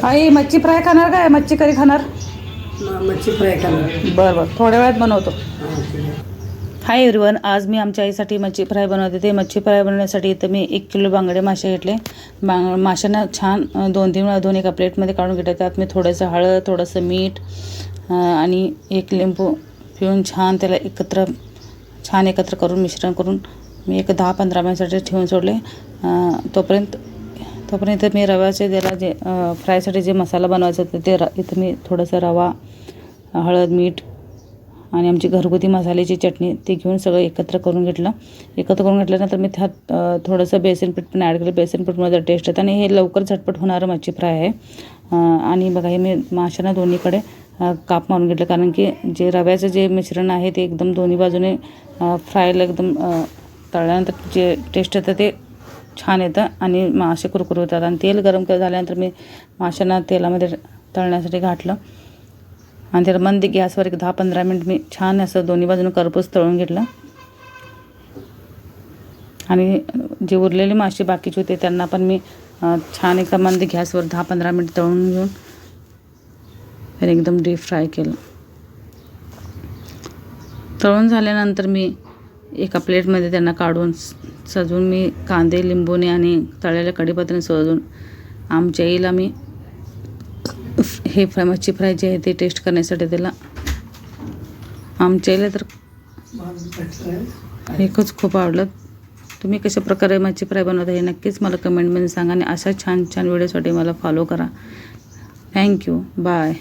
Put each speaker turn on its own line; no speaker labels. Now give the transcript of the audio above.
आई मच्छी फ्राय खाणार काय मच्छी करी खाणार?
मच्छी फ्राय करणार.
बरं बरं थोड्या वेळात बनवतो.
हां ठीक आहे.
हाय एव्हरीवन, आज मी आमच्या आईसाठी मच्छी फ्राय बनवते. ते मच्छी फ्राय बनवण्यासाठी इथं मी 1 किलो बांगडे मासे घेतले. माशांना छान 2-3 वेळा धुवून एका प्लेटमध्ये काढून घेतले. त्यात मी थोडंसं हळद, थोडंसं मीठ आणि 1 लिंबू पिळून छान त्याला एकत्र करून मिश्रण करून मी एक 10-15 मिनिटासाठी ठेवून सोडले. तोपर्यंत मी रव्याचे त्याला जे फ्रायसाठी जे मसाला बनवायचा होता ते इथं मी थोडंसं रवा, हळद, मीठ आणि आमची घरगुती मसाल्याची चटणी ते घेऊन सगळं एकत्र करून घेतलं. एकत्र करून घेतल्यानंतर मी त्यात थोडंसं बेसन पीठ पण ॲड केलं. बेसन पीठमध्ये टेस्ट येतं आणि हे लवकर झटपट होणारं मच्छी फ्राय आहे. आणि बघा हे मी माशांना दोन्हीकडे काप मारून घेतलं, कारण की जे रव्याचं जे मिश्रण आहे ते एकदम दोन्ही बाजूने फ्रायला एकदम तळल्यानंतर जे टेस्ट येतं ते छान येतं आणि मासे कुरकुर होतात. आणि तेल गरम झाल्यानंतर मी माशांना तेलामध्ये तळण्यासाठी घातलं आणि त्याला मंद गॅसवर एक 10-15 मिनिट मी छान असं दोन्ही बाजूने करपूस तळून घेतलं. आणि जे उरलेले मासे बाकीचे होते त्यांना पण मी छान एका मंद गॅसवर 10-15 मिनिट तळून घेऊन त्याने एकदम डीप फ्राय केलं. तळून झाल्यानंतर मी एका प्लेटमध्ये त्यांना काढून सजवून मी कांदे, लिंबूने आणि तळलेल्या कढीपत्त्याने सजवून आमच्या आईला मी हे मच्छी फ्राय जे आहे ते टेस्ट करण्यासाठी त्याला आमच्या आईला तर एकच खूप आवडलं. तुम्ही कशा प्रकारे मच्छी फ्राय बनवता हे नक्कीच मला कमेंटमध्ये सांगा आणि अशा छान छान व्हिडिओसाठी मला फॉलो करा. थँक्यू. बाय.